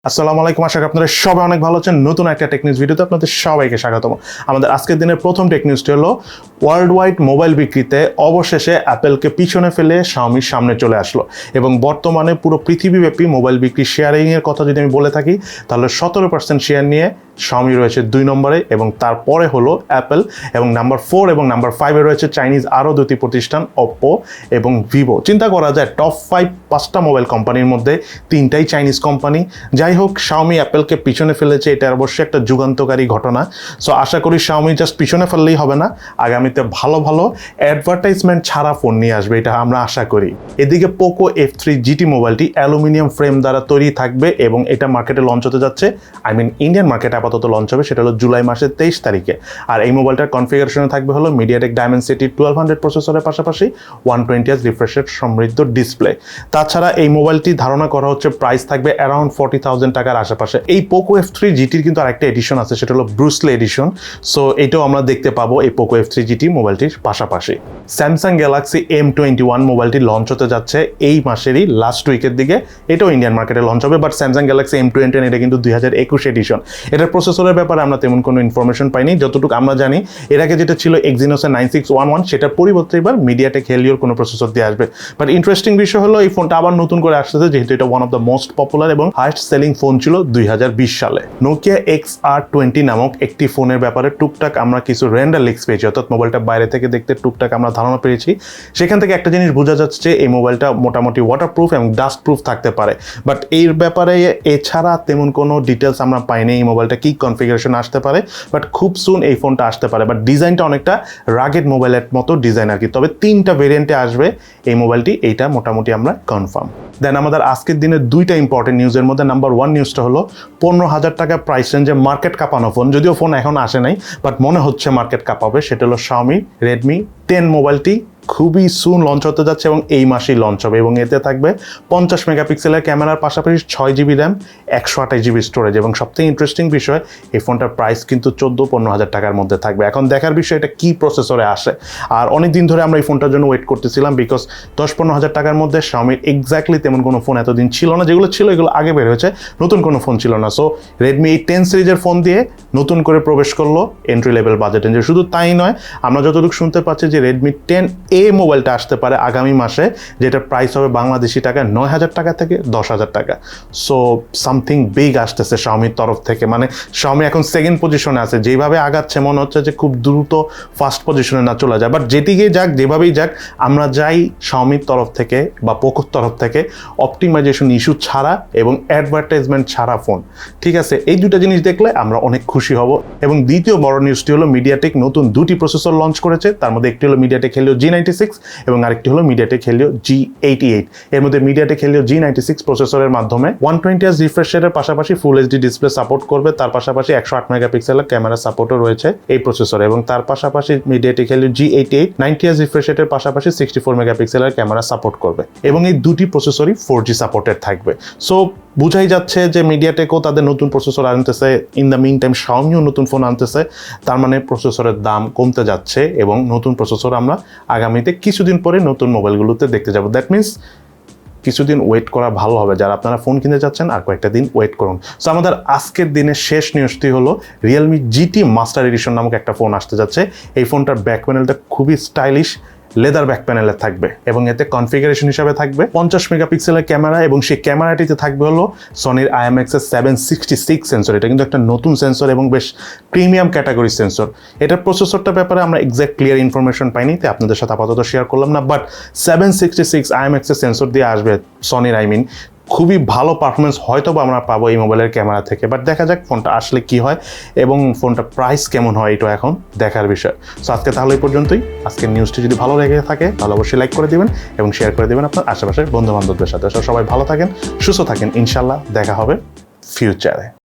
আসসালামু আলাইকুম, আশা করি আপনারা সবাই অনেক ভালো আছেন। নতুন একটা টেক নিউজ ভিডিওতে আপনাদের সবাইকে স্বাগতম। আমাদের আজকের দিনের প্রথম টেক নিউজটি হলো ওয়ার্ল্ড ওয়াইড মোবাইল বিক্রিতে অবশেষে অ্যাপেলকে পিছনে ফেলে শাওমির সামনে চলে আসলো এবং বর্তমানে পুরো পৃথিবীব্যাপী মোবাইল বিক্রি শেয়ারিংয়ের কথা যদি আমি বলে থাকি তাহলে 17% শেয়ার নিয়ে শাওমি রয়েছে 2 নম্বরে এবং তারপরে হলো অ্যাপেল এবং নাম্বার 4 এবং নাম্বার 5-এ রয়েছে চাইনিজ আরও দুটি প্রতিষ্ঠান ওপ্পো এবং ভিভো। চিন্তা করা যায় টপ 5 মোবাইল কোম্পানির মধ্যে 3টাই চাইনিজ কোম্পানি। যাই হোক, শাওমি অ্যাপেলকে পিছনে ফেলেছে, এটা অবশ্যই একটা যুগান্তকারী ঘটনা। সো আশা করি শাওমি জাস্ট পিছনে ফেললেই হবে না, আগামীতে ভালো ভালো অ্যাডভার্টাইজমেন্ট ছাড়া ফোন নিয়ে আসবে, এটা আমরা আশা করি। এদিকে পোকো F3 GT মোবাইলটি অ্যালুমিনিয়াম ফ্রেম দ্বারা তৈরি থাকবে এবং এটা মার্কেটে লঞ্চ হতে যাচ্ছে। ইন্ডিয়ান মার্কেটে আপাতত লঞ্চ হবে, সেটা হলো জুলাই মাসের 23 তারিখে। আর এই মোবাইলটার কনফিগারেশনে থাকবে হলো মিডিয়াটেক ডায়মেনসিটি 1200 প্রসেসরের পাশাপাশি 120Hz রিফ্রেশ রেট সমৃদ্ধ ডিসপ্লে। তাছাড়া এই মোবাইলটি ধারণা করা হচ্ছে প্রাইস থাকবে অ্যারাউন্ড 40,000 টাকার আশেপাশে। এই পোকো F3 GTর কিন্তু আরেকটা এডিশন আছে, সেটা হলো ব্রুসলে এডিশন। সো এটাও আমরা দেখতে পাবো এই পোকো F3 GT মোবাইলটির পাশাপাশি। স্যামসাং গ্যালাক্সি M21 মোবাইলটি লঞ্চ হতে যাচ্ছে এই মাসেরই লাস্ট উইকের দিকে। এটাও ইন্ডিয়ান মার্কেটে লঞ্চ হবে, বাট স্যামসাং গ্যালাক্সি M21 এটা কিন্তু 2021 এডিশন। এটার প্রসেসরের ব্যাপারে আমরা তেমন কোনো ইনফরমেশন পাইনি। যতটুকু আমরা জানি, এর আগে যেটা ছিল এক্সিনোসের 9611, সেটার পরিবর্তে এবার মিডিয়াটেক হেলিওর কোনো প্রসেসর দিয়ে আসবে। বাট ইন্টারেস্টিং বিষয় হলো এই ফোনটা আবার নতুন করে আসতেছে, যেহেতু এটা one of the most popular এবং হাইস্ট সেলিং ফোন ছিল 2020 সালে। নোকিয়া XR20 নামক একটি ফোনের ব্যাপারে টুকটাক আমরা কিছু রেন্ডার লিক্স পেয়েছি, অর্থাৎ মোবাইলটা বাইরে থেকে দেখতে টুকটাক আমরা ধারণা পেয়েছি। সেখান থেকে একটা জিনিস বোঝা যাচ্ছে যে এই মোবাইলটা মোটামুটি ওয়াটারপ্রুফ এবং ডাস্ট প্রুফ থাকতে পারে। বাট এর ব্যাপারে এছাড়া তেমন কোনো ডিটেলস আমরা পাইনি এই মোবাইলটা কি কনফিগারেশন আসতে পারে। বাট খুব সুন এই ফোনটা আসতে পারে। বাট ডিজাইনটা অনেকটা রাগেড মোবাইলের মতো ডিজাইন আর কি। তবে 3টা ভেরিয়েন্টে আসবে এই মোবাইলটি, এইটা মোটামুটি আমরা কনফার্ম। দেন আমাদের আজকের দিনের 2টা ইম্পর্টেন্ট নিউজের মধ্যে নাম্বার 1 নিউজটা হলো 15,000 টাকা প্রাইস রেঞ্জে মার্কেট কাঁপানো ফোন, যদিও ফোন এখন আসে নাই বাট মনে হচ্ছে মার্কেট কাঁপাবে। সেটা হলো Xiaomi Redmi 10 মোবাইলটি খুবই সুন লঞ্চ হতে যাচ্ছে এবং এই মাসেই লঞ্চ হবে এবং এতে থাকবে 50 মেগাপিক্সেলের ক্যামেরার পাশাপাশি 6GB র্যাম, 128GB স্টোরেজ এবং সবথেকে ইন্টারেস্টিং বিষয় এই ফোনটার প্রাইস কিন্তু 14-15,000 টাকার মধ্যে থাকবে। এখন দেখার বিষয় এটা কি প্রসেসরে আসে। আর অনেক দিন ধরে আমরা এই ফোনটার জন্য ওয়েট করতেছিলাম, বিকজ 10-15,000 টাকার মধ্যে Xiaomi এক্স্যাক্টলি তেমন কোনো ফোন এতদিন ছিল না। যেগুলো ছিল এগুলো আগে বের হয়েছে, নতুন কোনো ফোন ছিল না। সো Redmi 10 সিরিজের ফোন দিয়ে নতুন করে প্রবেশ করলো এন্ট্রি লেভেল বাজেট রেঞ্জে। শুধু তাই নয়, আমরা যতটুকু শুনতে পাচ্ছি যে Redmi 10A মোবাইলটা আসতে পারে আগামী মাসে, যেটা প্রাইস হবে বাংলাদেশি টাকায় 9,000 টাকা থেকে 10,000 টাকা। সো সামথিং বিগ আসতেছে Xiaomiর তরফ থেকে। মানে Xiaomi এখন সেকেন্ড পজিশনে আছে, যেভাবে আগাচ্ছে মনে হচ্ছে যে খুব দ্রুত ফার্স্ট পজিশনে না চলে যায়। বাট যেদিকেই যাক, যেভাবেই যাক, আমরা যাই Xiaomiর তরফ থেকে বা পোকোর তরফ থেকে অপটিমাইজেশন ইস্যু ছাড়া এবং অ্যাডভার্টাইজমেন্ট ছাড়া ফোন। ঠিক আছে, এই দুটো জিনিস দেখলে আমরা অনেক খুশি হব। এবং দ্বিতীয় বড় নিউজটি হলো মিডিয়াটেক নতুন 2টি প্রসেসর লঞ্চ করেছে। তার মধ্যে একটি হলো মিডিয়াটেক হেলিও G96 এবং আরেকটি হলো মিডিয়াটেক হেলিও G88। এর মধ্যে মিডিয়াটেক হেলিও G96 প্রসেসরের মাধ্যমে 120Hz রিফ্রেশ রেটের পাশাপাশি ফুল এইচডি ডিসপ্লে সাপোর্ট করবে। তার পাশাপাশি 108 মেগাপিক্সেলের ক্যামেরা সাপোর্টও রয়েছে এই প্রসেসরে এবং তার পাশাপাশি MediaTek Helio G88 90Hz refresh রেটের পাশাপাশি 64 মেগাপিক্সেলের ক্যামেরা সাপোর্ট করবে এবং এই দুটি প্রসেসরই 4G সাপোর্টেড থাকবে। সো বুঝাই যাচ্ছে যে মিডিয়াটেকও তাদের নতুন প্রসেসর আনতেছে, ইন দ্য মিন টাইম Xiaomiও নতুন ফোন আনতেছে। তার মানে প্রসেসরের দাম কমতে যাচ্ছে এবং নতুন প্রসেসর আমরা আগামীতে কিছুদিন পরে নতুন মোবাইলগুলোতে দেখতে যাব। দ্যাট মিনস কিছুদিন ওয়েট করা ভালো হবে। যারা আপনারা ফোন কিনতে যাচ্ছেন আর কয়েকটা দিন ওয়েট করুন। সো আমাদের আজকের দিনের শেষ নিউজটি হলো Realme GT মাস্টার এডিশন নামক একটা ফোন আসতে যাচ্ছে। এই ফোনটার ব্যাক প্যানেলটা খুবই স্টাইলিশ লেদার ব্যাক প্যানেলে থাকবে এবং এতে কনফিগারেশন হিসাবে থাকবে 50 মেগাপিক্সেলের ক্যামেরা এবং সেই ক্যামেরাটিতে থাকবে হলো সনির IMX-এর 766 সেন্সর। এটা কিন্তু একটা নতুন সেন্সর এবং বেশ প্রিমিয়াম ক্যাটাগরি সেন্সর। এটার প্রসেসরটার ব্যাপারে আমরা এক্স্যাক্ট ক্লিয়ার ইনফরমেশন পাইনি, তাই আপনাদের সাথে আপাতত শেয়ার করলাম না। বাট 766 IMX-এর সেন্সর দিয়ে আসবে সনির, খুবই ভালো পারফরমেন্স হয়তো বা আমরা পাবো এই মোবাইলের ক্যামেরা থেকে। বাট দেখা যাক ফোনটা আসলে কি হয় এবং ফোনটা প্রাইস কেমন হয়, এটা এখন দেখার বিষয়। সো আজকে তাহলে এই পর্যন্তই। আজকের নিউজটি যদি ভালো লেগে থাকে তাহলে অবশ্যই লাইক করে দিবেন এবং শেয়ার করে দিবেন আপনার আশেপাশের বন্ধু বান্ধবদের সাথে। সবাই ভালো থাকেন, সুস্থ থাকেন, ইনশাল্লাহ দেখা হবে ফিউচারে।